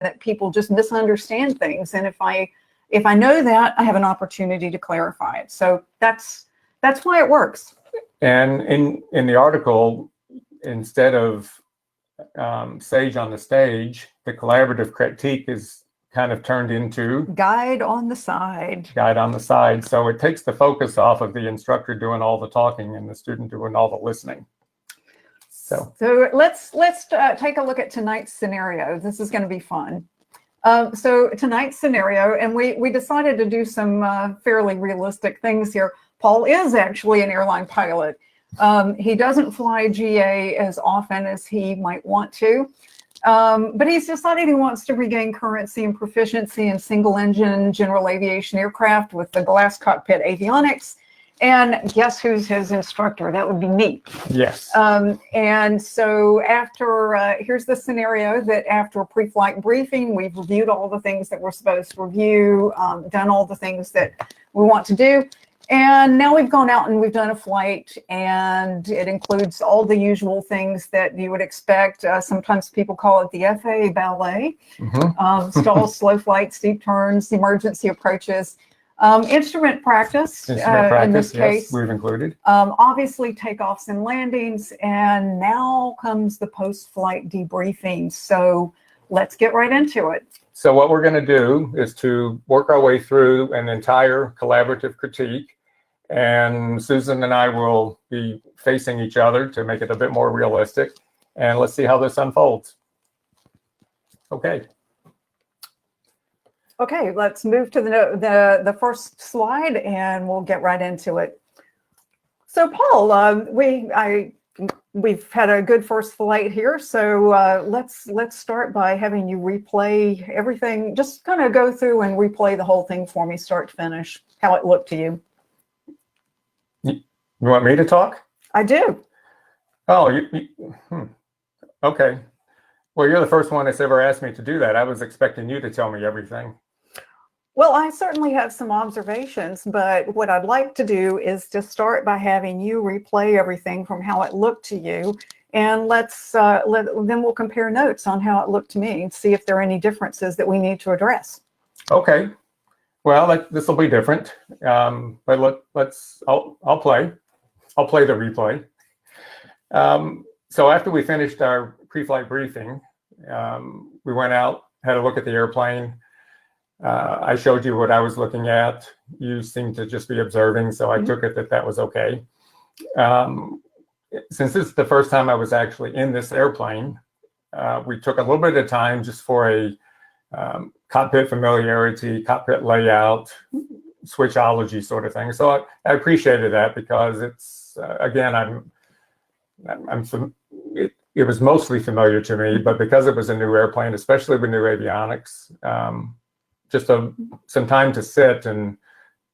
that people just misunderstand things. And if I know that, I have an opportunity to clarify it. So that's why it works. And in the article, instead of Sage on the stage, the collaborative critique is kind of turned into guide on the side. Guide on the side. So it takes the focus off of the instructor doing all the talking and the student doing all the listening. So let's take a look at tonight's scenario. This is going to be fun. So tonight's scenario, and we decided to do some fairly realistic things here. Paul is actually an airline pilot. He doesn't fly GA as often as he might want to, but he's decided he wants to regain currency and proficiency in single engine general aviation aircraft with the glass cockpit avionics. And guess who's his instructor? That would be me. Yes. And so after, here's the scenario that after a pre-flight briefing, we've reviewed all the things that we're supposed to review, done all the things that we want to do. And now we've gone out and we've done a flight, and it includes all the usual things that you would expect. Sometimes people call it the FAA ballet, stalls, slow flight, steep turns, emergency approaches. Instrument practice, in this case, yes, we've included. Obviously takeoffs and landings, and now comes the post-flight debriefing. So let's get right into it. So what we're going to do is to work our way through an entire collaborative critique, and Susan and I will be facing each other to make it a bit more realistic, and let's see how this unfolds. Okay. Okay, let's move to the first slide, and we'll get right into it. So, Paul, we've had a good first flight here. So let's start by having you replay everything. Just kind of go through and replay the whole thing for me, start to finish, how it looked to you. You want me to talk? I do. Oh, okay. Well, you're the first one that's ever asked me to do that. I was expecting you to tell me everything. Well, I certainly have some observations, but what I'd like to do is to start by having you replay everything from how it looked to you, and then we'll compare notes on how it looked to me and see if there are any differences that we need to address. Okay. Well, this will be different, but I'll play the replay. So after we finished our pre-flight briefing, we went out, had a look at the airplane. I showed you what I was looking at. You seemed to just be observing, so I took it that was okay. Since this is the first time I was actually in this airplane, we took a little bit of time just for a cockpit familiarity, cockpit layout, switchology sort of thing. So I appreciated that because it's, again, it was mostly familiar to me, but because it was a new airplane, especially with new avionics, just some time to sit and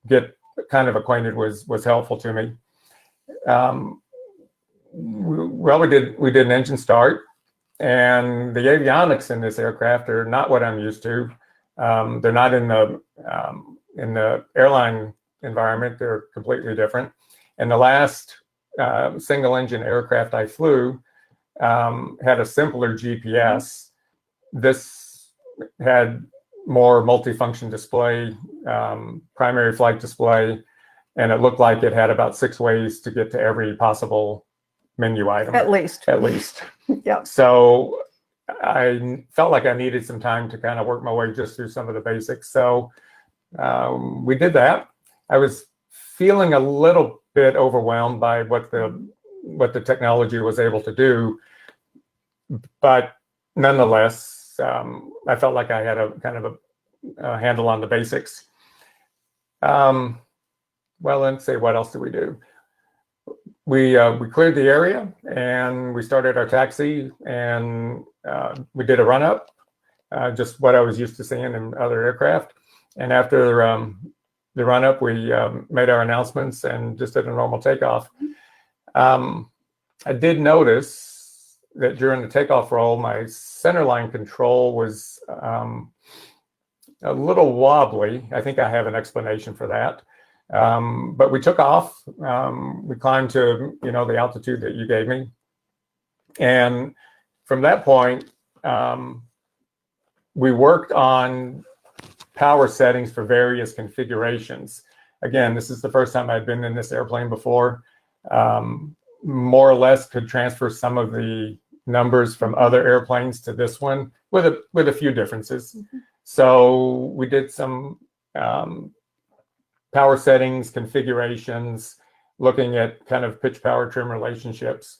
get kind of acquainted was helpful to me. Well, we did an engine start, and the avionics in this aircraft are not what I'm used to. They're not in the airline environment. They're completely different. And the last single engine aircraft I flew had a simpler GPS. This had more multifunction display, primary flight display, and it looked like it had about 6 ways to get to every possible menu item. At least. Yeah. So I felt like I needed some time to kind of work my way just through some of the basics. So we did that. I was feeling a little bit overwhelmed by what the technology was able to do, but nonetheless, I felt like I had a kind of a handle on the basics. Well, let's see, what else did we do? We cleared the area and we started our taxi, and we did a run up, just what I was used to seeing in other aircraft. And after the run up, we made our announcements and just did a normal takeoff. I did notice that during the takeoff roll, my centerline control was a little wobbly. I think I have an explanation for that. But we took off. We climbed to the altitude that you gave me, and from that point, we worked on power settings for various configurations. Again, this is the first time I'd been in this airplane before. More or less could transfer some of the numbers from other airplanes to this one with a few differences. Mm-hmm. So we did some power settings, configurations, looking at kind of pitch power trim relationships,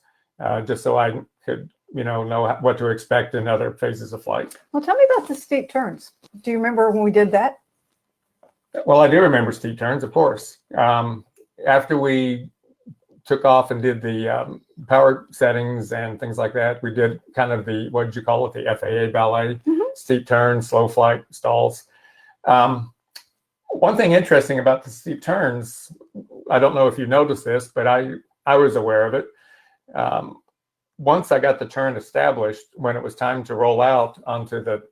just so I could know what to expect in other phases of flight. Well, tell me about the steep turns. Do you remember when we did that? Well, I do remember steep turns, of course. After we took off and did the power settings and things like that, we did kind of the, what did you call it, the FAA ballet, mm-hmm. steep turns, slow flight, stalls. One thing interesting about the steep turns, I don't know if you noticed this, but I was aware of it. Once I got the turn established, when it was time to roll out onto the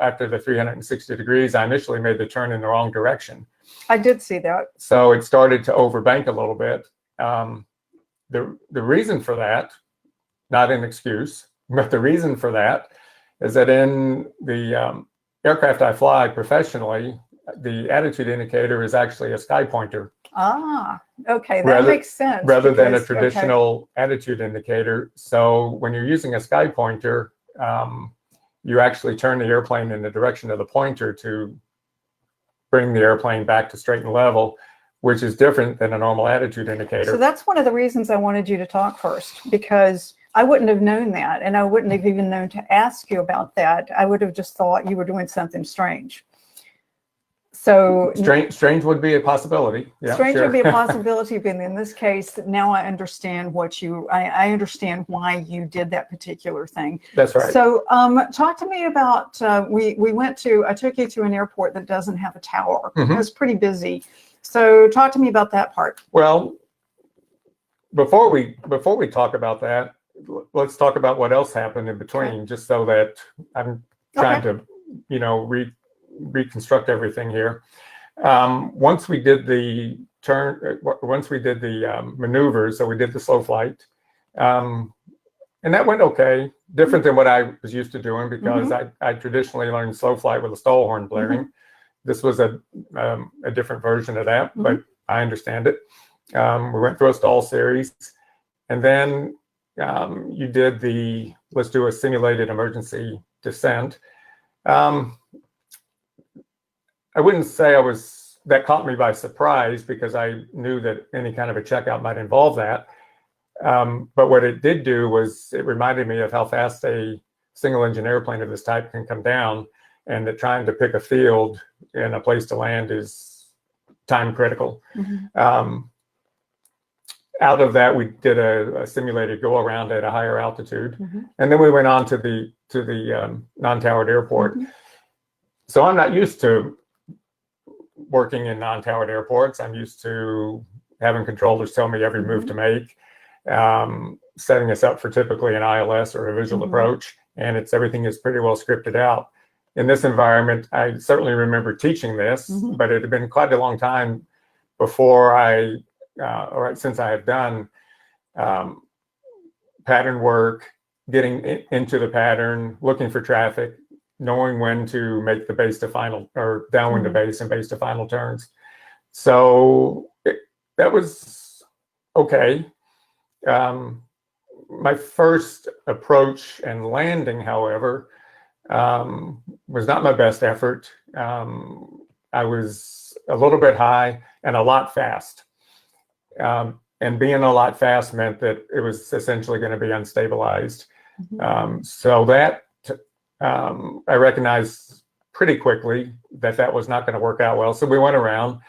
after the 360 degrees, I initially made the turn in the wrong direction. I did see that. So it started to overbank a little bit. The reason for that, not an excuse, but the reason for that is that in the aircraft I fly professionally, the attitude indicator is actually a sky pointer. Ah, okay, that makes sense. Rather than a traditional attitude indicator. So when you're using a sky pointer, you actually turn the airplane in the direction of the pointer to bring the airplane back to straight and level, which is different than a normal attitude indicator. So that's one of the reasons I wanted you to talk first, because I wouldn't have known that, and I wouldn't have even known to ask you about that. I would have just thought you were doing something strange. So strange would be a possibility. Yeah, strange would be a possibility, but in this case, now I understand I understand why you did that particular thing. That's right. So talk to me about, I took you to an airport that doesn't have a tower. Mm-hmm. It was pretty busy. So talk to me about that part. Well, before we talk about that, let's talk about what else happened in between, okay. Just so that I'm trying to, reconstruct everything here. Once we did the maneuvers, so we did the slow flight, and that went okay. Different than what I was used to doing, because mm-hmm. I traditionally learned slow flight with a stall horn blaring. Mm-hmm. This was a different version of that, mm-hmm. but I understand it. We went through a stall series, and then you did let's do a simulated emergency descent. I wouldn't say that caught me by surprise, because I knew that any kind of a checkout might involve that. But what it did do was it reminded me of how fast a single engine airplane of this type can come down, and that trying to pick a field and a place to land is time critical. Mm-hmm. Out of that, we did a simulated go around at a higher altitude, mm-hmm. and then we went on to the non-towered airport. Mm-hmm. So I'm not used to working in non-towered airports. I'm used to having controllers tell me every mm-hmm. move to make, setting us up for typically an ILS or a visual mm-hmm. approach, and everything is pretty well scripted out. In this environment, I certainly remember teaching this, mm-hmm. but it had been quite a long time before since I had done pattern work, getting into the pattern, looking for traffic, knowing when to make the base to final, or downwind mm-hmm. to base and base to final turns. So that was okay. My first approach and landing, however, was not my best effort. I was a little bit high and a lot fast. And being a lot fast meant that it was essentially going to be unstabilized. Mm-hmm. So that I recognized pretty quickly that was not going to work out well. So we went around.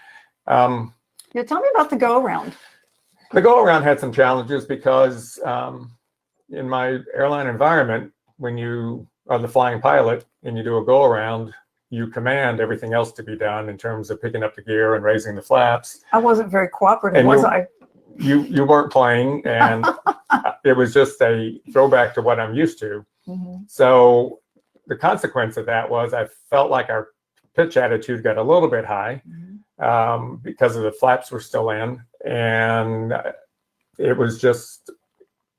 Tell me about the go around. The go around had some challenges, because in my airline environment, when you are the flying pilot and you do a go around, you command everything else to be done in terms of picking up the gear and raising the flaps. I wasn't very cooperative, was I? You weren't playing, and it was just a throwback to what I'm used to. Mm-hmm. So the consequence of that was I felt like our pitch attitude got a little bit high, mm-hmm. Because of the flaps were still in, and it was just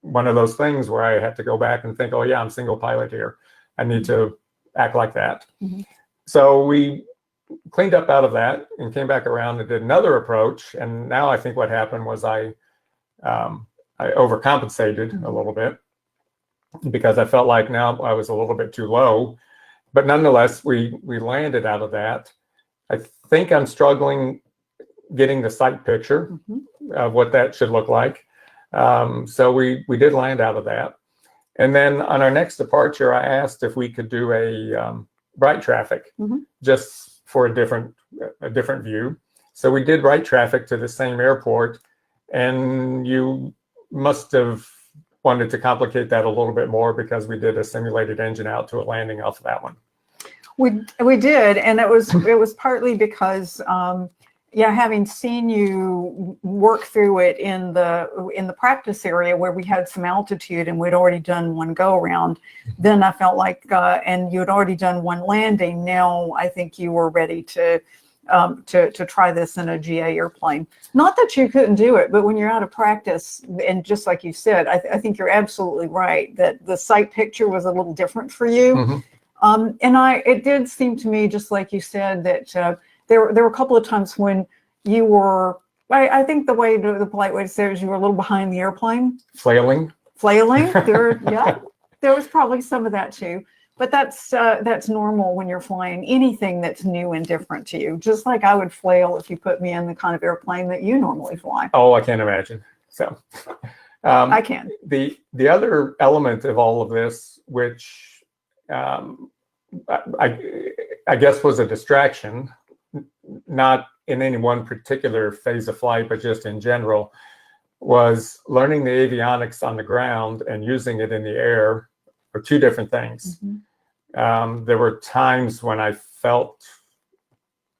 one of those things where I had to go back and think, oh yeah, I'm single pilot here. I need to act like that. Mm-hmm. So we cleaned up out of that and came back around and did another approach. And now I think what happened was I overcompensated a little bit because I felt like now I was a little bit too low. But nonetheless, we landed out of that. I think I'm struggling getting the sight picture of what that should look like. So we did land out of that. And then on our next departure, I asked if we could do a bright traffic just for a different view. So we did bright traffic to the same airport, and you must have wanted to complicate that a little bit more because we did a simulated engine out to a landing off of that one. We did, and it was partly because having seen you work through it in the practice area where we had some altitude and we'd already done one go around, then I felt like and you had already done one landing. Now I think you were ready to try this in a GA airplane. Not that you couldn't do it, but when you're out of practice, and just like you said, I think you're absolutely right that the sight picture was a little different for you. And it did seem to me, just like you said, that there were a couple of times when you were, I think the polite way to say it is you were a little behind the airplane. Flailing. There was probably some of that too. But that's normal when you're flying anything that's new and different to you. Just like I would flail if you put me in the kind of airplane that you normally fly. Oh, I can't imagine. So I can. The other element of all of this, which I guess was a distraction, not in any one particular phase of flight, but just in general, was learning the avionics on the ground and using it in the air are two different things. There were times when I felt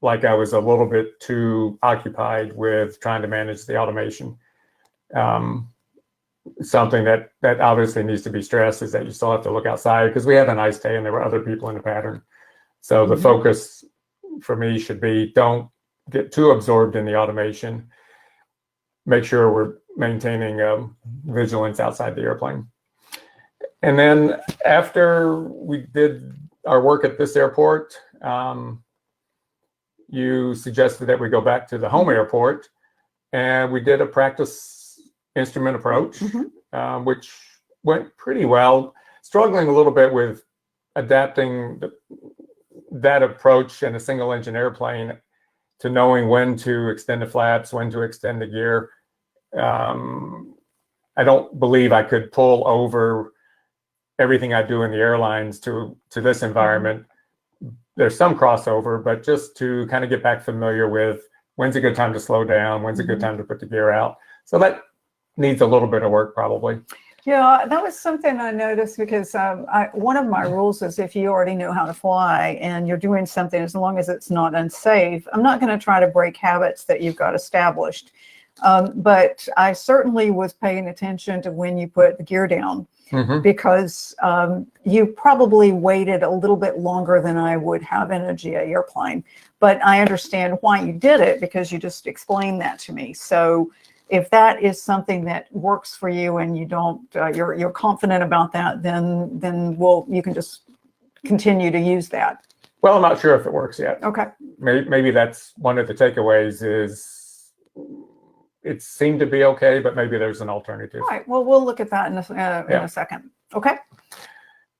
like I was a little bit too occupied with trying to manage the automation. Something that obviously needs to be stressed is that you still have to look outside because we had a nice day and there were other people in the pattern. So the focus for me should be don't get too absorbed in the automation. Make sure we're maintaining vigilance outside the airplane. And then after we did our work at this airport, you suggested that we go back to the home airport, and we did a practice instrument approach, which went pretty well. Struggling a little bit with adapting that approach in a single engine airplane to knowing when to extend the flaps, when to extend the gear. I don't believe I could pull over everything I do in the airlines to this environment. There's some crossover, but just to kind of get back familiar with when's a good time to slow down, when's a good time to put the gear out. So that needs a little bit of work probably. Yeah, that was something I noticed because one of my rules is if you already know how to fly and you're doing something, as long as it's not unsafe, I'm not going to try to break habits that you've got established. But I certainly was paying attention to when you put the gear down. Because you probably waited a little bit longer than I would have in a GA airplane. But I understand why you did it because you just explained that to me. So if that is something that works for you and you don't, you're confident about that, then you can just continue to use that. Well, I'm not sure if it works yet. Okay. Maybe that's one of the takeaways is it seemed to be okay, but maybe there's an alternative. All right. Well, we'll look at that in a second. Okay.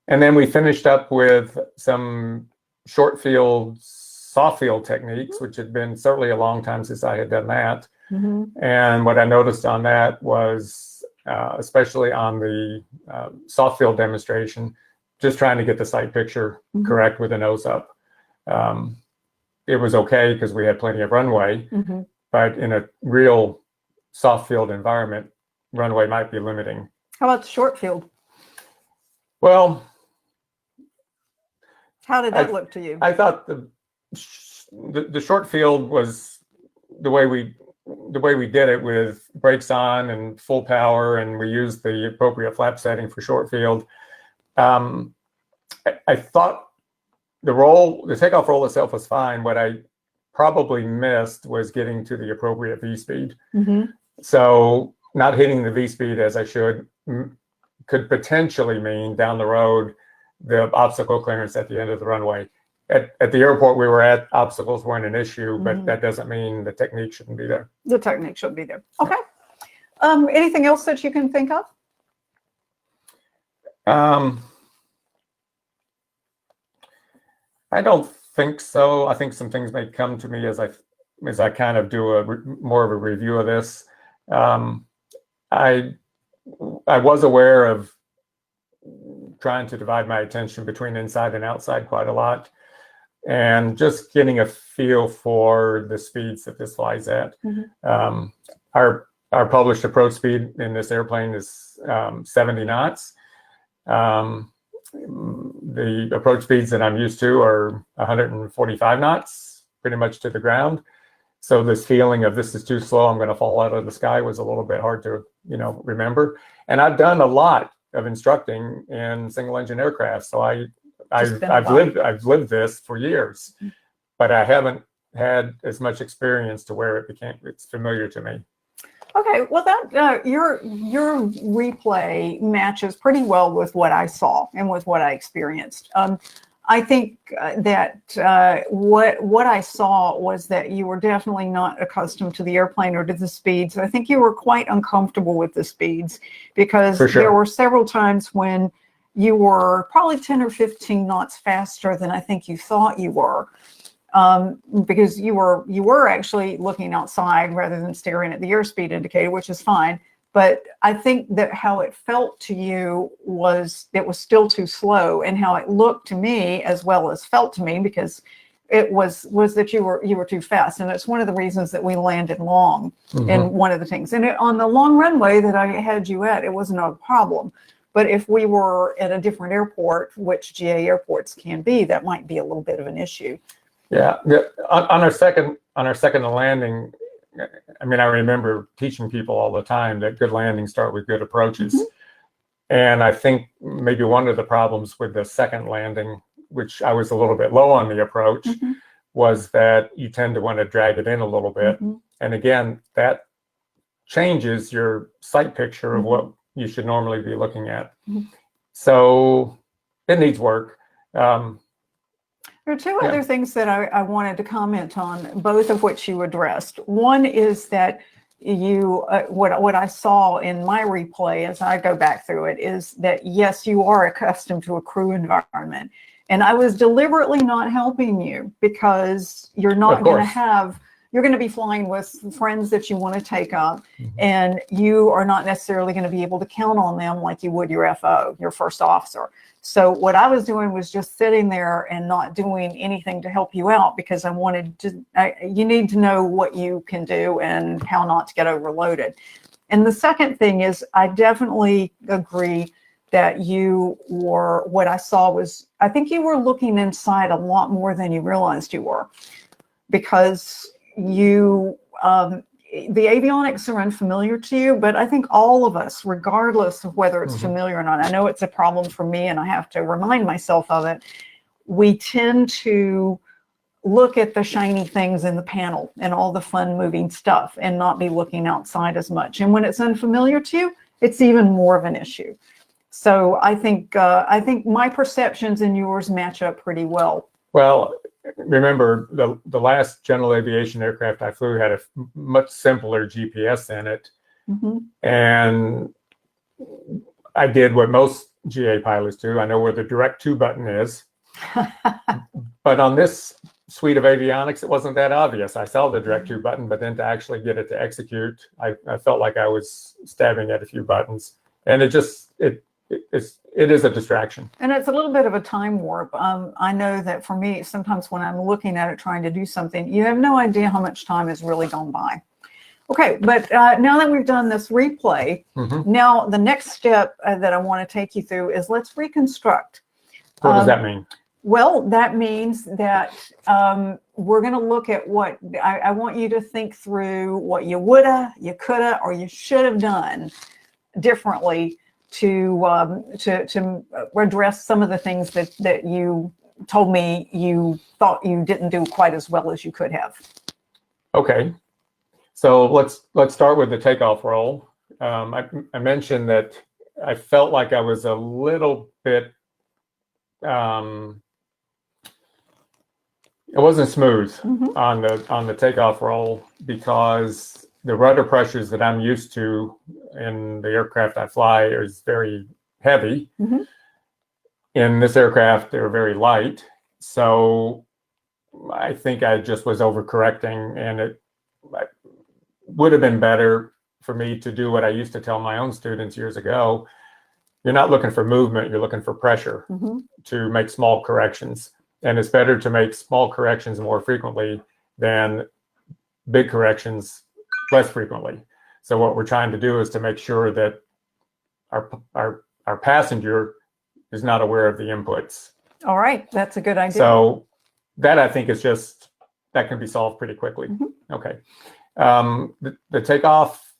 And then we finished up with some short field, soft field techniques, which had been certainly a long time since I had done that. And what I noticed on that was, especially on the soft field demonstration, just trying to get the sight picture correct with the nose up. It was okay because we had plenty of runway, but in a real soft field environment, runway might be limiting. How about the short field? Well, how did that look to you? I thought the short field was the way we did it with brakes on and full power, and we used the appropriate flap setting for short field. I thought the takeoff roll itself was fine. What I probably missed was getting to the appropriate V speed. So not hitting the V speed as I should could potentially mean down the road the obstacle clearance at the end of the runway. At the airport we were at, obstacles weren't an issue, but that doesn't mean the technique shouldn't be there. The technique should be there. Okay. Anything else that you can think of? I don't think so. I think some things may come to me as I kind of do more of a review of this. I was aware of trying to divide my attention between inside and outside quite a lot, and just getting a feel for the speeds that this flies at. Our published approach speed in this airplane is 70 knots. The approach speeds that I'm used to are 145 knots, pretty much to the ground. So this feeling of this is too slow, I'm going to fall out of the sky, was a little bit hard to, remember. And I've done a lot of instructing in single engine aircraft, so I've lived this for years, but I haven't had as much experience to where it's familiar to me. Okay, well, that your replay matches pretty well with what I saw and with what I experienced. I think that what I saw was that you were definitely not accustomed to the airplane or to the speeds. I think you were quite uncomfortable with the speeds, because there were several times when you were probably 10 or 15 knots faster than I think you thought you were. Because you were actually looking outside rather than staring at the airspeed indicator, which is fine. But I think that how it felt to you was it was still too slow, and how it looked to me as well as felt to me, because it was that you were too fast. And it's one of the reasons that we landed long in one of the things. And on the long runway that I had you at, it was no problem. But if we were at a different airport, which GA airports can be, that might be a little bit of an issue. Yeah. On our second landing, I mean, I remember teaching people all the time that good landings start with good approaches. And I think maybe one of the problems with the second landing, which I was a little bit low on the approach, was that you tend to want to drag it in a little bit. And again, that changes your sight picture of what you should normally be looking at. So it needs work. There are two other things that I wanted to comment on, both of which you addressed. One is that you, what I saw in my replay as I go back through it, is that yes, you are accustomed to a crew environment. And I was deliberately not helping you, because you're not going to have, you're going to be flying with friends that you want to take up, and you are not necessarily going to be able to count on them like you would your FO, your first officer. So what I was doing was just sitting there and not doing anything to help you out, because I wanted to, you need to know what you can do and how not to get overloaded. And the second thing is, I definitely agree that you were, what I saw was, I think you were looking inside a lot more than you realized you were, because you, the avionics are unfamiliar to you, but I think all of us, regardless of whether it's familiar or not, I know it's a problem for me and I have to remind myself of it, we tend to look at the shiny things in the panel and all the fun moving stuff and not be looking outside as much. And when it's unfamiliar to you, it's even more of an issue. So I think my perceptions and yours match up pretty well. Well, remember, the last general aviation aircraft I flew had a much simpler GPS in it. And I did what most GA pilots do. I know where the direct to button is. But on this suite of avionics, it wasn't that obvious. I saw the direct to button, but then to actually get it to execute, I felt like I was stabbing at a few buttons. And it is a distraction. And it's a little bit of a time warp. I know that for me, sometimes when I'm looking at it, trying to do something, you have no idea how much time has really gone by. Okay, but now that we've done this replay, now the next step that I want to take you through is let's reconstruct. What does that mean? Well, that means that we're going to look at what I want you to think through what you woulda, you coulda, or you should have done differently to address some of the things that you told me you thought you didn't do quite as well as you could have. Okay, so let's start with the takeoff roll. I mentioned that I felt like I was a little bit it wasn't smooth Mhm. on the takeoff roll, because the rudder pressures that I'm used to in the aircraft I fly is very heavy. Mhm. In this aircraft, they're very light. So I think I just was overcorrecting, and it would have been better for me to do what I used to tell my own students years ago. You're not looking for movement, you're looking for pressure Mhm. to make small corrections. And it's better to make small corrections more frequently than big corrections less frequently. So what we're trying to do is to make sure that our passenger is not aware of the inputs. All right, that's a good idea. So that, I think, is just, that can be solved pretty quickly. Mhm. Okay. The takeoff,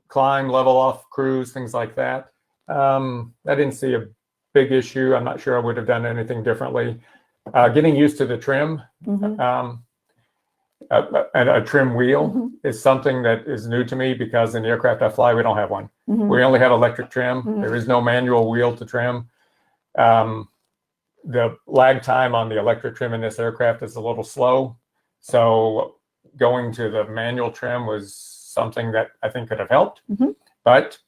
climb, level off, cruise, things like that. I didn't see a big issue. I'm not sure I would have done anything differently. Getting used to the trim, Mhm. and a trim wheel Mhm. is something that is new to me, because in the aircraft I fly, we don't have one. Mhm. We only have electric trim. Mhm. There is no manual wheel to trim. The lag time on the electric trim in this aircraft is a little slow. So going to the manual trim was something that I think could have helped, Mhm. but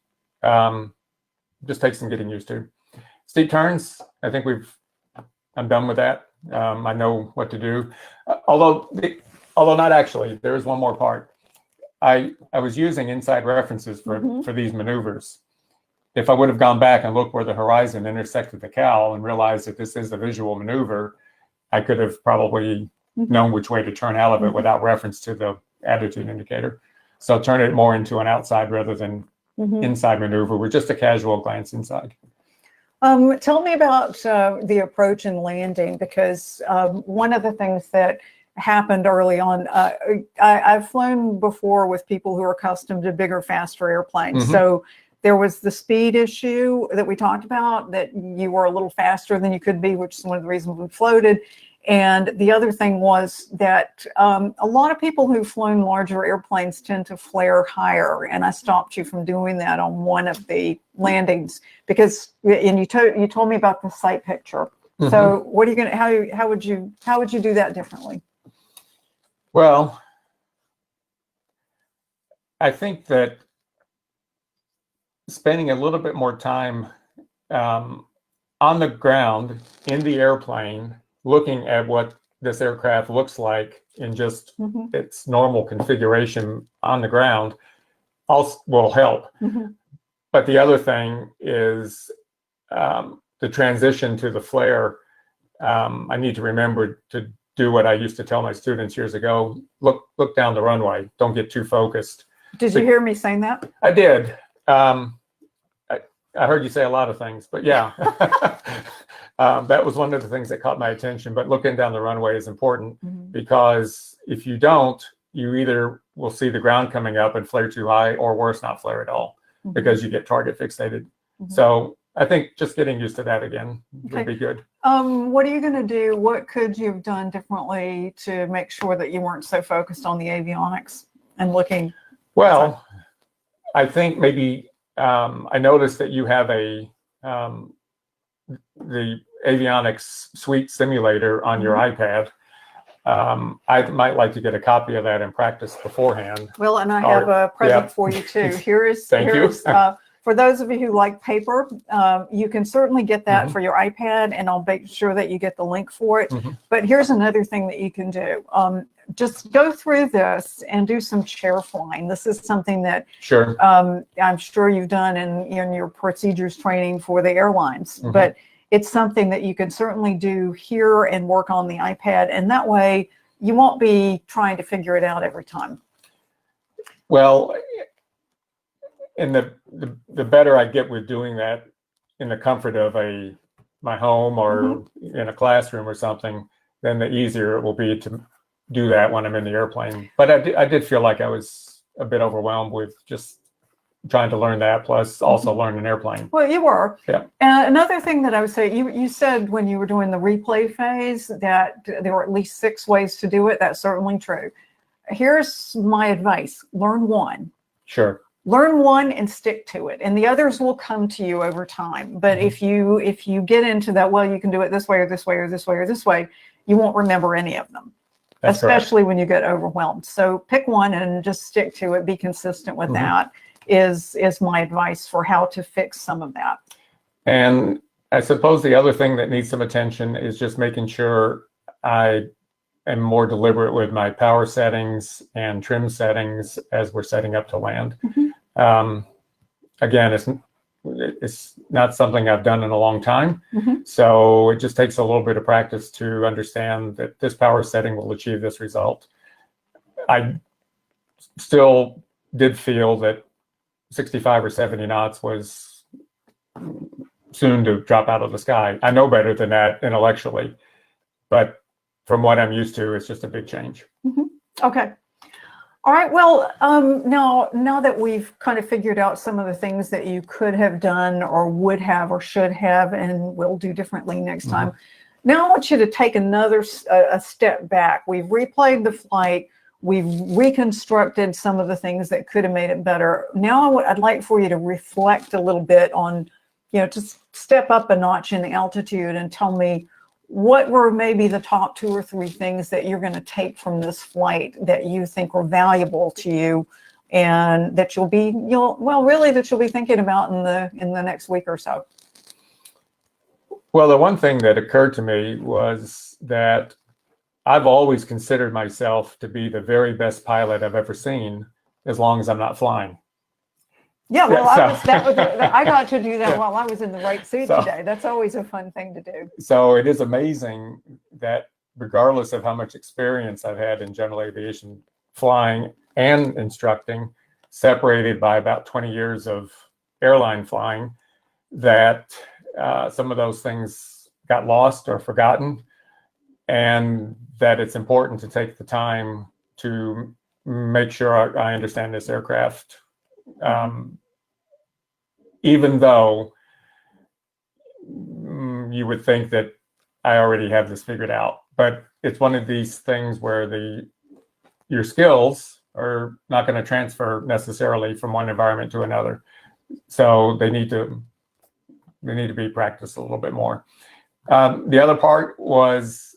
just takes some getting used to. Steep turns, I think I'm done with that. I know what to do. Although not actually, there is one more part. I was using inside references for these maneuvers. If I would have gone back and looked where the horizon intersected the cowl and realized that this is a visual maneuver, I could have probably known which way to turn out of it without reference to the attitude indicator. So turn it more into an outside rather than inside maneuver with just a casual glance inside. Tell me about the approach and landing, because one of the things that happened early on, I've flown before with people who are accustomed to bigger, faster airplanes. So there was the speed issue that we talked about, that you were a little faster than you could be, which is one of the reasons we floated. And the other thing was that a lot of people who've flown larger airplanes tend to flare higher. And I stopped you from doing that on one of the landings, because, and you told me about the sight picture. So what are you going to, how would you do that differently? Well, I think that spending a little bit more time on the ground in the airplane, looking at what this aircraft looks like in just its normal configuration on the ground, also will help. But the other thing is the transition to the flare. I need to remember to do what I used to tell my students years ago: look down the runway. Don't get too focused. Did you hear me saying that? I did. I heard you say a lot of things, but yeah. That was one of the things that caught my attention. But looking down the runway is important, because if you don't, you either will see the ground coming up and flare too high, or worse, not flare at all, because you get target fixated. So I think just getting used to that again would be good. What are you going to do? What could you have done differently to make sure that you weren't so focused on the avionics and looking? Well, I think maybe I noticed that you have the avionics suite simulator on your iPad. I might like to get a copy of that and practice beforehand. Well, and I have a present for you too. Here's for those of you who like paper, you can certainly get that for your iPad, and I'll make sure that you get the link for it. But here's another thing that you can do. Just go through this and do some chair flying. This is something that I'm sure you've done in your procedures training for the airlines, but it's something that you can certainly do here and work on the iPad, and that way you won't be trying to figure it out every time. Well, and the better I get with doing that in the comfort of my home or in a classroom or something, then the easier it will be to do that when I'm in the airplane. But I did feel like I was a bit overwhelmed with just trying to learn that, plus also learn an airplane. Well, you were. Yeah. Another thing that I would say, you said when you were doing the replay phase that there were at least 6 ways to do it. That's certainly true. Here's my advice: learn one. Sure. learn one and stick to it, and the others will come to you over time. But if you get into that, well, you can do it this way or this way or this way or this way, you won't remember any of them. That's especially correct. When you get overwhelmed. So pick one and just stick to it. Be consistent with that is my advice for how to fix some of that. And I suppose the other thing that needs some attention is just making sure I am more deliberate with my power settings and trim settings as we're setting up to land. Again, it's not something I've done in a long time. So it just takes a little bit of practice to understand that this power setting will achieve this result. I still did feel that 65 or 70 knots was soon to drop out of the sky. I know better than that intellectually, but from what I'm used to, it's just a big change. Okay. All right. Well, now that we've kind of figured out some of the things that you could have done or would have or should have and will do differently next time, now I want you to take another a step back. We've replayed the flight. We've reconstructed some of the things that could have made it better. Now I'd like for you to reflect a little bit on, just step up a notch in the altitude and tell me what were maybe the top 2 or 3 things that you're going to take from this flight that you think were valuable to you and that you'll be thinking about in the next week or so. Well, the one thing that occurred to me was that I've always considered myself to be the very best pilot I've ever seen, as long as I'm not flying. Yeah, well, I got to do that while I was in the right seat today. That's always a fun thing to do. So it is amazing that regardless of how much experience I've had in general aviation flying and instructing, separated by about 20 years of airline flying, that some of those things got lost or forgotten, and that it's important to take the time to make sure I understand this aircraft. Even though you would think that I already have this figured out, but it's one of these things where your skills are not going to transfer necessarily from one environment to another. So they need to be practiced a little bit more. The other part was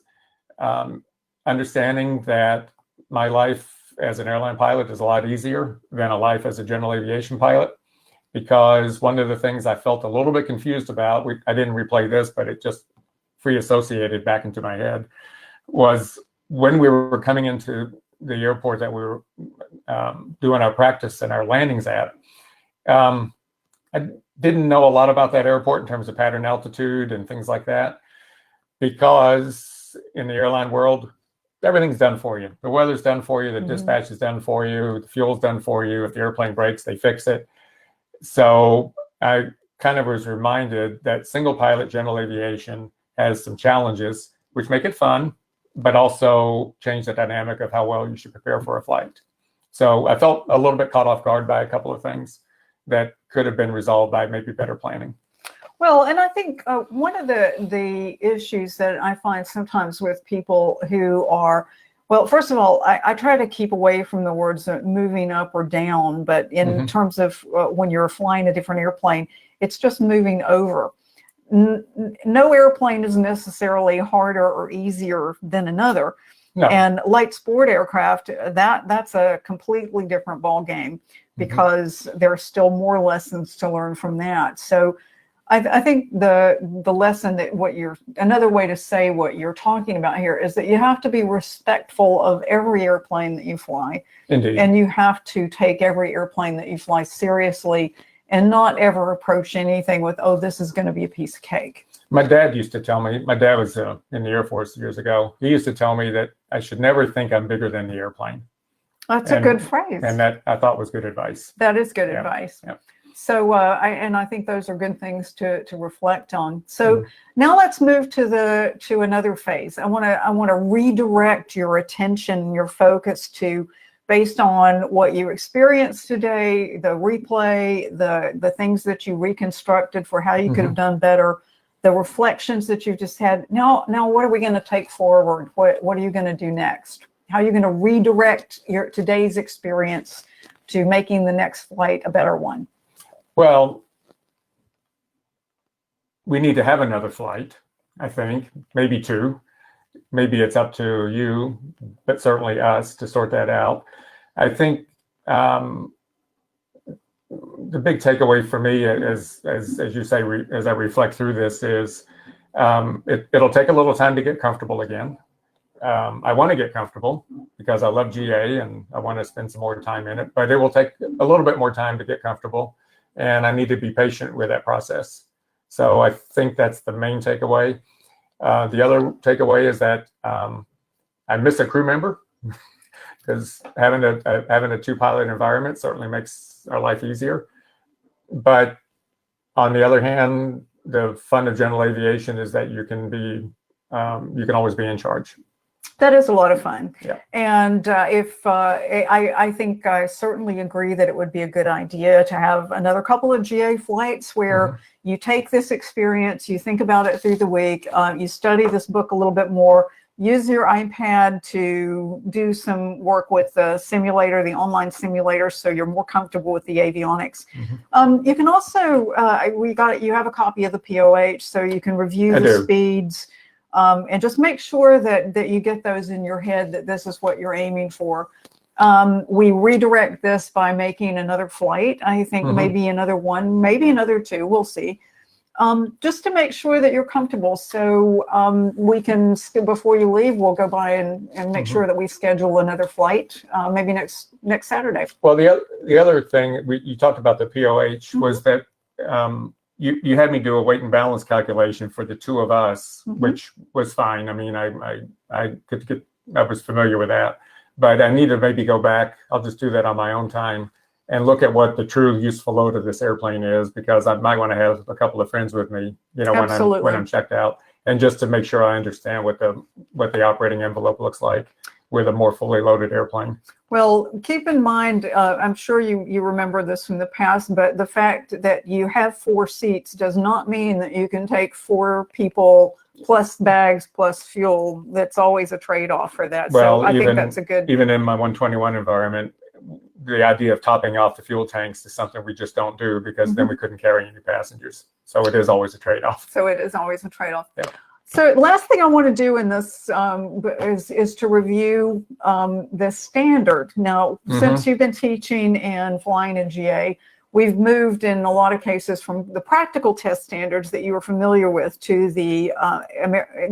understanding that my life as an airline pilot is a lot easier than a life as a general aviation pilot, because one of the things I felt a little bit confused about, I didn't replay this, but it just free associated back into my head, was when we were coming into the airport that we were doing our practice and our landings at. I didn't know a lot about that airport in terms of pattern altitude and things like that, because in the airline world, everything's done for you. The weather's done for you. The dispatch is done for you. The fuel's done for you. If the airplane breaks, they fix it. So I kind of was reminded that single pilot general aviation has some challenges, which make it fun, but also change the dynamic of how well you should prepare for a flight. So I felt a little bit caught off guard by a couple of things that could have been resolved by maybe better planning. Well, and I think one of the issues that I find sometimes with people who are, well, first of all, I try to keep away from the words moving up or down, but in terms of when you're flying a different airplane, it's just moving over. No airplane is necessarily harder or easier than another. No. And light sport aircraft, that's a completely different ball game, because there are still more lessons to learn from that. So I think the lesson that another way to say what you're talking about here is that you have to be respectful of every airplane that you fly. Indeed. And you have to take every airplane that you fly seriously and not ever approach anything with, oh, this is going to be a piece of cake. My dad used to tell me, my dad was in the Air Force years ago. He used to tell me that I should never think I'm bigger than the airplane. That's a good phrase. And that I thought was good advice. That is good advice. Yeah. So I think those are good things to reflect on. So now let's move to another phase. I want to redirect your attention, your focus to, based on what you experienced today, the replay, the things that you reconstructed for how you could have done better, the reflections that you've just had. Now what are we going to take forward? What are you going to do next? How are you going to redirect your today's experience to making the next flight a better one? Well, we need to have another flight, I think, maybe two. Maybe it's up to you, but certainly us to sort that out. I think the big takeaway for me, as you say, as I reflect through this, is it'll take a little time to get comfortable again. I want to get comfortable because I love GA and I want to spend some more time in it, but it will take a little bit more time to get comfortable, and I need to be patient with that process. So I think that's the main takeaway. The other takeaway is that I miss a crew member because having a two-pilot environment certainly makes our life easier. But on the other hand, the fun of general aviation is that you can always be in charge. That is a lot of fun. Yeah. And I think I certainly agree that it would be a good idea to have another couple of GA flights where you take this experience, you think about it through the week, you study this book a little bit more, use your iPad to do some work with the simulator, the online simulator, so you're more comfortable with the avionics. You can also, you have a copy of the POH, so you can review the speeds. And just make sure that you get those in your head, that this is what you're aiming for. We redirect this by making another flight. I think maybe another one, maybe another two, we'll see. Just to make sure that you're comfortable. So we can, before you leave, we'll go by and make sure that we schedule another flight, maybe next Saturday. Well, the other thing, you talked about the POH, was that you had me do a weight and balance calculation for the two of us, which was fine. I mean, I was familiar with that, but I need to maybe go back. I'll just do that on my own time and look at what the true useful load of this airplane is, because I might want to have a couple of friends with me, when I'm checked out, and just to make sure I understand what the operating envelope looks like with a more fully loaded airplane. Well, keep in mind, I'm sure you remember this from the past, but the fact that you have 4 seats does not mean that you can take 4 people plus bags plus fuel. That's always a trade-off for that. Well, so I think that's a good. Even in my 121 environment, the idea of topping off the fuel tanks is something we just don't do, because then we couldn't carry any passengers. So it is always a trade-off. Yeah. So last thing I want to do in this is to review the standard. Now, since you've been teaching and flying in GA, we've moved in a lot of cases from the practical test standards that you were familiar with to the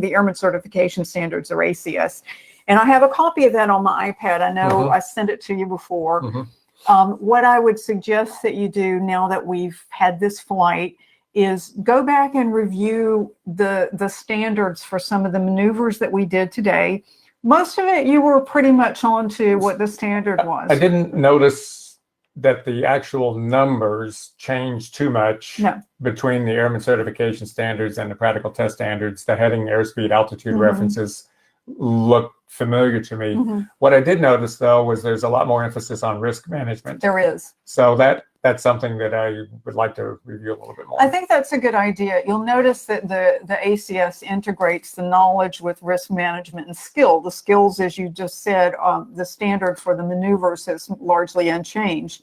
Airman Certification Standards, or ACS. And I have a copy of that on my iPad. I know I sent it to you before. What I would suggest that you do now that we've had this flight is go back and review the standards for some of the maneuvers that we did today. Most of it you were pretty much on to what the standard was. I didn't notice that the actual numbers changed too much between the Airman Certification Standards and the Practical Test Standards. The heading, airspeed, altitude references look familiar to me. What I did notice, though, was there's a lot more emphasis on risk management. There is. So that's something that I would like to review a little bit more. I think that's a good idea. You'll notice that the ACS integrates the knowledge with risk management and skill. The skills, as you just said, the standard for the maneuvers is largely unchanged.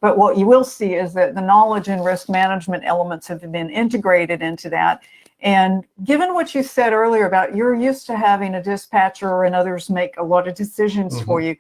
But what you will see is that the knowledge and risk management elements have been integrated into that. And given what you said earlier about you're used to having a dispatcher and others make a lot of decisions for you,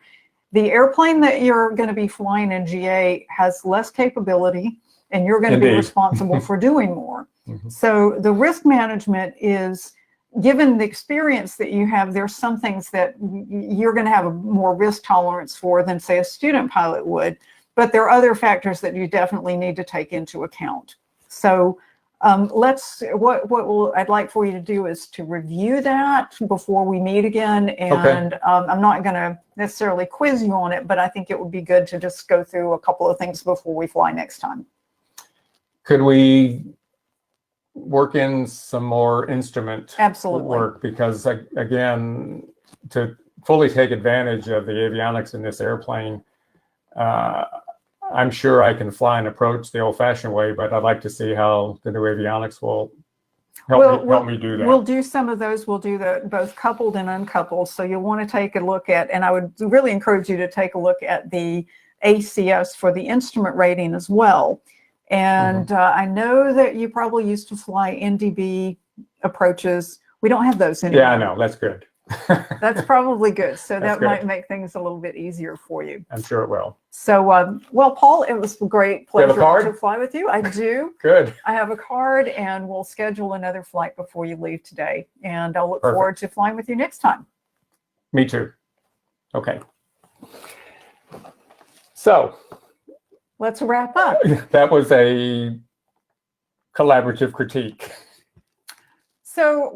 the airplane that you're going to be flying in GA has less capability, and you're going to be responsible for doing more. So the risk management is, given the experience that you have, there's some things that you're going to have a more risk tolerance for than, say, a student pilot would. But there are other factors that you definitely need to take into account. So I'd like for you to do is to review that before we meet again. And I'm not going to necessarily quiz you on it, but I think it would be good to just go through a couple of things before we fly next time. Could we work in some more instrument work? Because again, to fully take advantage of the avionics in this airplane, I'm sure I can fly and approach the old-fashioned way, but I'd like to see how the new avionics will help me do that. We'll do some of those. We'll do both coupled and uncoupled. So you'll want to take a look at, and I would really encourage you to take a look at the ACS for the instrument rating as well. And I know that you probably used to fly NDB approaches. We don't have those anymore. Yeah, I know. That's good. That's probably good. So That's that might good. make things a little bit easier for you. I'm sure it will. So, well, Paul, it was a great You have a pleasure card? to fly with you. I do. Good. I have a card, and we'll schedule another flight before you leave today. And I'll look Perfect. forward to flying with you next time. Me too. Okay. So Let's wrap up. that was a collaborative critique. So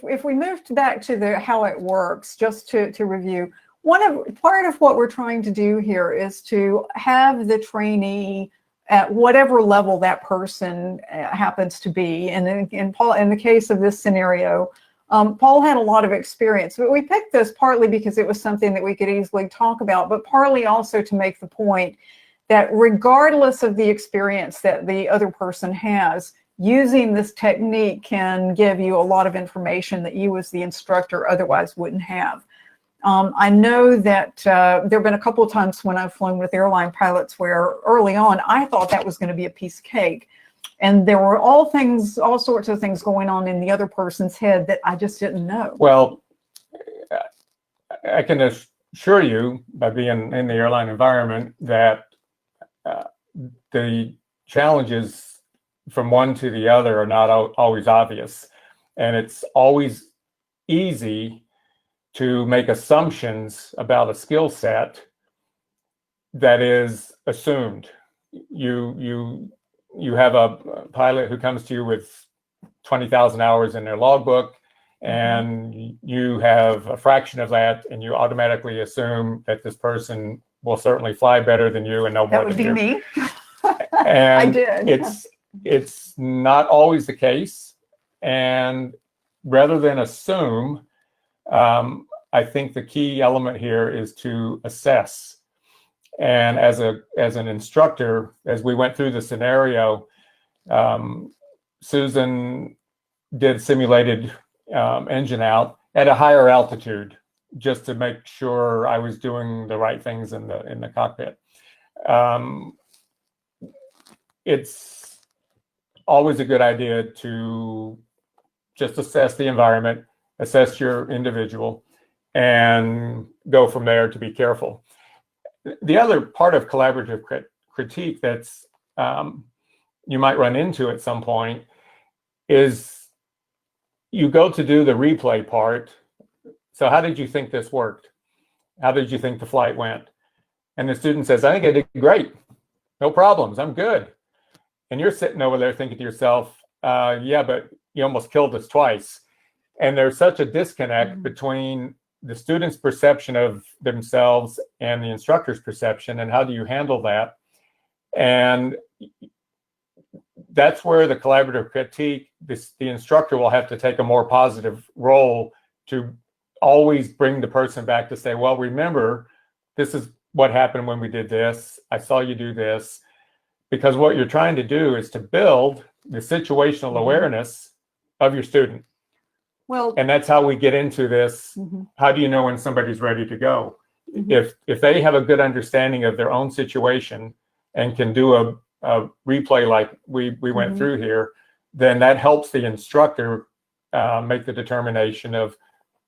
if we moved back to how it works, just to review, part of what we're trying to do here is to have the trainee at whatever level that person happens to be. And in the case of this scenario, Paul had a lot of experience, but we picked this partly because it was something that we could easily talk about, but partly also to make the point that regardless of the experience that the other person has, using this technique can give you a lot of information that you as the instructor otherwise wouldn't have. I know that there have been a couple of times when I've flown with airline pilots where early on I thought that was going to be a piece of cake. And there were all sorts of things going on in the other person's head that I just didn't know. Well, I can assure you, by being in the airline environment, that the challenges from one to the other are not always obvious. And it's always easy to make assumptions about a skill set that is assumed. You have a pilot who comes to you with 20,000 hours in their logbook, and you have a fraction of that, and you automatically assume that this person will certainly fly better than you and know more than you. That would be me. And I did. It's not always the case. And rather than assume, I think the key element here is to assess. And as an instructor, as we went through the scenario, Susan did simulated engine out at a higher altitude, just to make sure I was doing the right things in the cockpit. It's always a good idea to just assess the environment, assess your individual, and go from there to be careful. The other part of collaborative critique that's you might run into at some point is you go to do the replay part. So how did you think this worked? How did you think the flight went? And the student says, I think I did great. No problems. I'm good. And you're sitting over there thinking to yourself, yeah, but you almost killed us twice. And there's such a disconnect between the student's perception of themselves and the instructor's perception, and how do you handle that? And that's where the collaborative critique, the instructor will have to take a more positive role to always bring the person back to say, well, remember, this is what happened when we did this. I saw you do this. Because what you're trying to do is to build the situational awareness of your student. Well, and that's how we get into this. How do you know when somebody's ready to go? If they have a good understanding of their own situation and can do a replay like we went through here, then that helps the instructor make the determination of,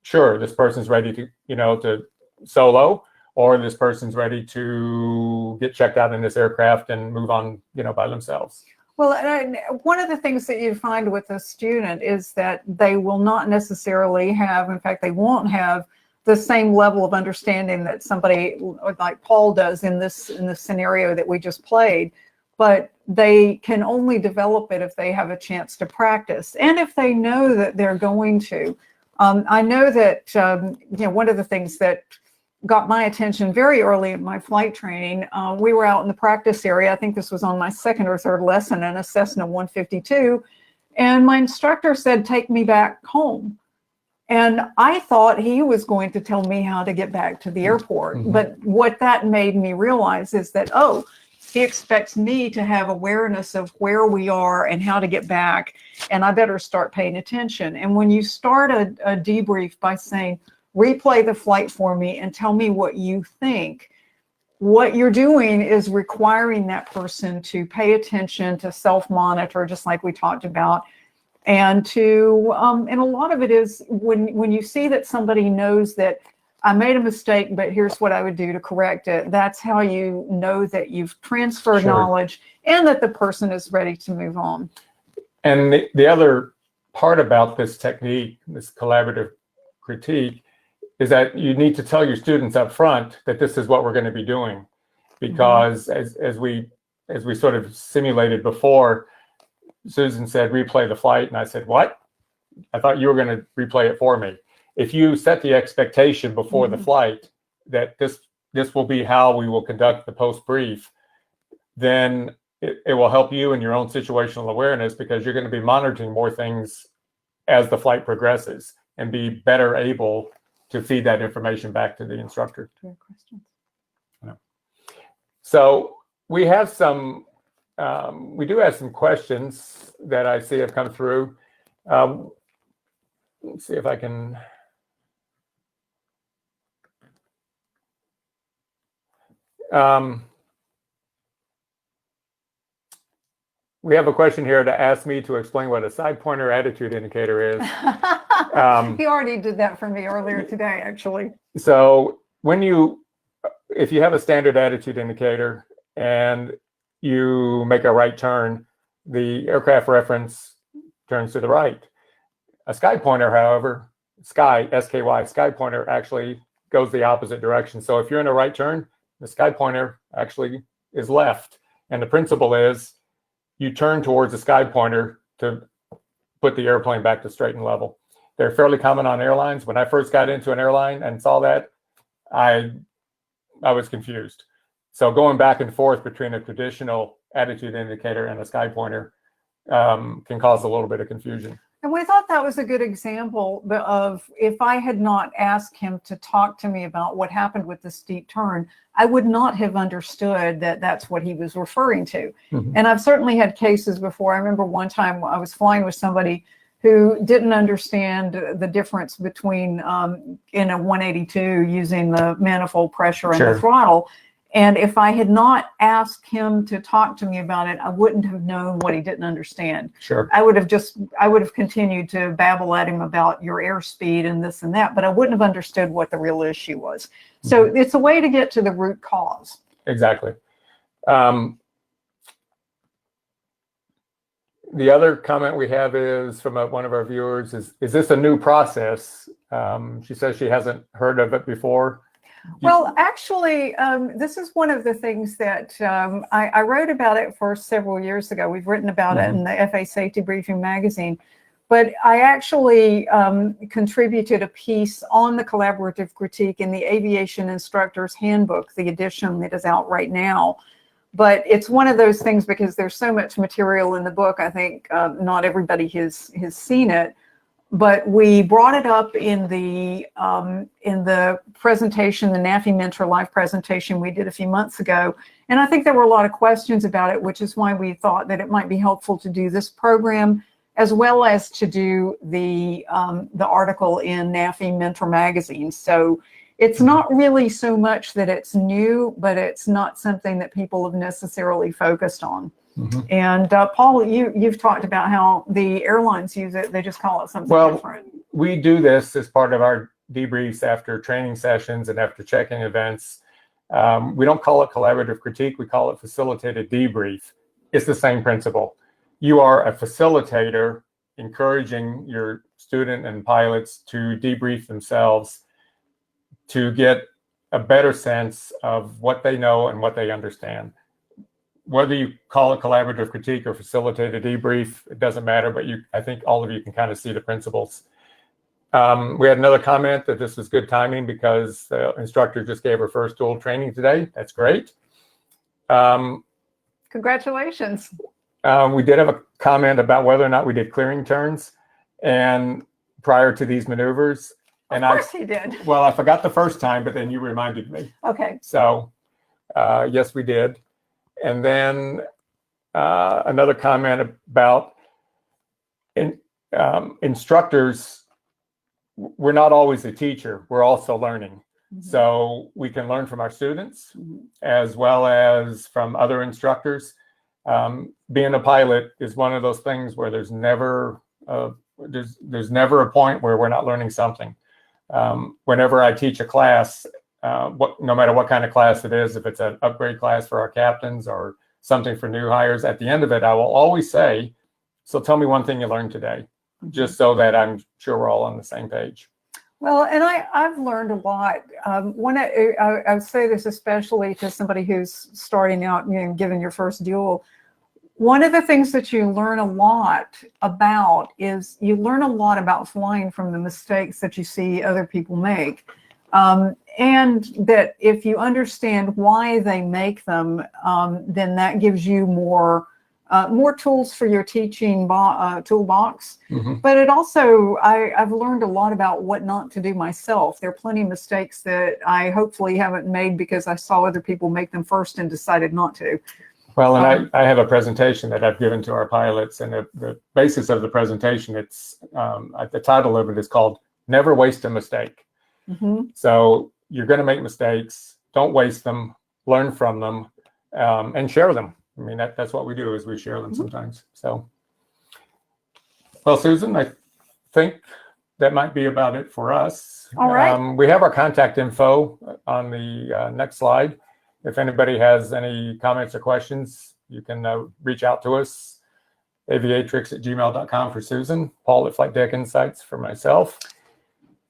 sure, this person's ready to, to solo, or this person's ready to get checked out in this aircraft and move on, by themselves. Well, one of the things that you find with a student is that they will not necessarily have, in fact, they won't have the same level of understanding that somebody like Paul does in this scenario that we just played, but they can only develop it if they have a chance to practice and if they know that they're going to. I know that, one of the things that got my attention very early in my flight training, we were out in the practice area. I think this was on my second or third lesson in a Cessna 152. And my instructor said, take me back home. And I thought he was going to tell me how to get back to the airport. But what that made me realize is that, oh, he expects me to have awareness of where we are and how to get back. And I better start paying attention. And when you start a debrief by saying, replay the flight for me and tell me what you think, what you're doing is requiring that person to pay attention, to self-monitor, just like we talked about, and to and a lot of it is when you see that somebody knows that I made a mistake, but here's what I would do to correct it. That's how you know that you've transferred knowledge and that the person is ready to move on. And the other part about this technique, this collaborative critique, is that you need to tell your students up front that this is what we're going to be doing, because as we sort of simulated before, Susan said replay the flight, and I said, what? I thought you were going to replay it for me. If you set the expectation before the flight that this will be how we will conduct the post brief, then it will help you in your own situational awareness, because you're going to be monitoring more things as the flight progresses and be better able to feed that information back to the instructor. Yeah. So we have some, we do have some questions that I see have come through. Let's see if I can. We have a question here to ask me to explain what a side pointer attitude indicator is. He already did that for me earlier today, actually. So if you have a standard attitude indicator and you make a right turn, the aircraft reference turns to the right. A sky pointer, however, SKY, sky pointer actually goes the opposite direction. So if you're in a right turn, the sky pointer actually is left. And the principle is you turn towards the sky pointer to put the airplane back to straight and level. They're fairly common on airlines. When I first got into an airline and saw that, I was confused. So going back and forth between a traditional attitude indicator and a sky pointer can cause a little bit of confusion. And we thought that was a good example of, if I had not asked him to talk to me about what happened with the steep turn, I would not have understood that that's what he was referring to. And I've certainly had cases before. I remember one time I was flying with somebody who didn't understand the difference between in a 182 using the manifold pressure and the throttle. And if I had not asked him to talk to me about it, I wouldn't have known what he didn't understand. I would have continued to babble at him about your airspeed and this and that, but I wouldn't have understood what the real issue was. So it's a way to get to the root cause. Exactly. The other comment we have is from one of our viewers, is this a new process? She says she hasn't heard of it before. Well, actually, this is one of the things that I wrote about it for several years ago. We've written about it in the FAA Safety Briefing magazine. But I actually contributed a piece on the collaborative critique in the Aviation Instructor's Handbook, the edition that is out right now. But it's one of those things, because there's so much material in the book, I think not everybody has seen it. But we brought it up in the presentation, the NAFI MentorLIVE presentation we did a few months ago. And I think there were a lot of questions about it, which is why we thought that it might be helpful to do this program, as well as to do the article in NAFI Mentor magazine. So it's not really so much that it's new, but it's not something that people have necessarily focused on. And Paul, you've talked about how the airlines use it. They just call it something different. We do this as part of our debriefs after training sessions and after checking events. We don't call it collaborative critique. We call it facilitated debrief. It's the same principle. You are a facilitator encouraging your student and pilots to debrief themselves to get a better sense of what they know and what they understand. Whether you call it collaborative critique or facilitated debrief, it doesn't matter, but I think all of you can kind of see the principles. We had another comment that this was good timing because the instructor just gave her first dual training today. That's great. Congratulations. We did have a comment about whether or not we did clearing turns and prior to these maneuvers. Of course he did. Well, I forgot the first time, but then you reminded me. Okay. So yes, we did. And then another comment about instructors. We're not always a teacher. We're also learning. So we can learn from our students as well as from other instructors. Being a pilot is one of those things where there's never a point where we're not learning something. Whenever I teach a class, no matter what kind of class it is, if it's an upgrade class for our captains or something for new hires, at the end of it, I will always say, so tell me one thing you learned today, just so that I'm sure we're all on the same page. Well, and I've learned a lot. I would say this especially to somebody who's starting out, given your first duel. One of the things that you learn a lot about is you learn a lot about flying from the mistakes that you see other people make. And that if you understand why they make them, then that gives you more tools for your teaching toolbox. But it also, I've learned a lot about what not to do myself. There are plenty of mistakes that I hopefully haven't made because I saw other people make them first and decided not to. Well, and I have a presentation that I've given to our pilots, and the basis of the presentation, the title of it is called "Never Waste a Mistake." So you're going to make mistakes. Don't waste them. Learn from them, and share them. I mean, that's what we do, is we share them sometimes. So, well, Susan, I think that might be about it for us. All right. We have our contact info on the next slide. If anybody has any comments or questions, you can reach out to us. aviatrix@gmail.com for Susan, Paul at Flight Deck Insights for myself.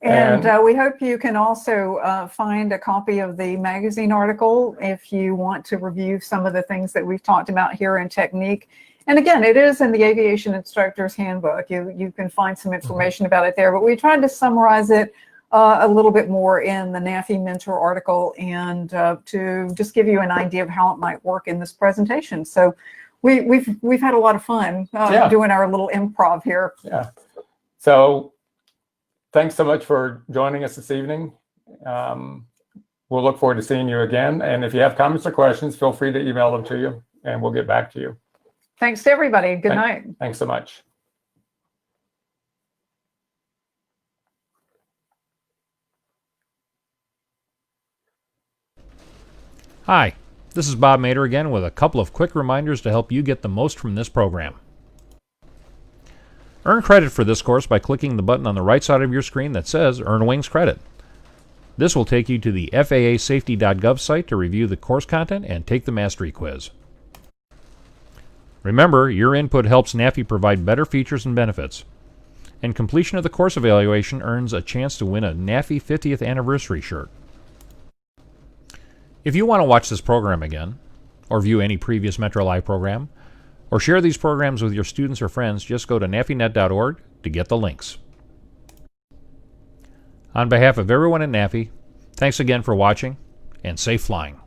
And we hope you can also find a copy of the magazine article if you want to review some of the things that we've talked about here in technique. And again, it is in the Aviation Instructor's Handbook. You can find some information about it there, but we tried to summarize it a little bit more in the NAFI Mentor article, and to just give you an idea of how it might work in this presentation. So we've had a lot of fun doing our little improv here. Yeah. So thanks so much for joining us this evening. We'll look forward to seeing you again. And if you have comments or questions, feel free to email them to you, and we'll get back to you. Thanks to everybody. Good night. Thanks so much. Hi, this is Bob Mater again with a couple of quick reminders to help you get the most from this program. Earn credit for this course by clicking the button on the right side of your screen that says Earn Wings Credit. This will take you to the FAASafety.gov site to review the course content and take the mastery quiz. Remember, your input helps NAFI provide better features and benefits. And completion of the course evaluation earns a chance to win a NAFI 50th anniversary shirt. If you want to watch this program again, or view any previous MentorLIVE program, or share these programs with your students or friends, just go to nafinet.org to get the links. On behalf of everyone at NAFI, thanks again for watching, and safe flying.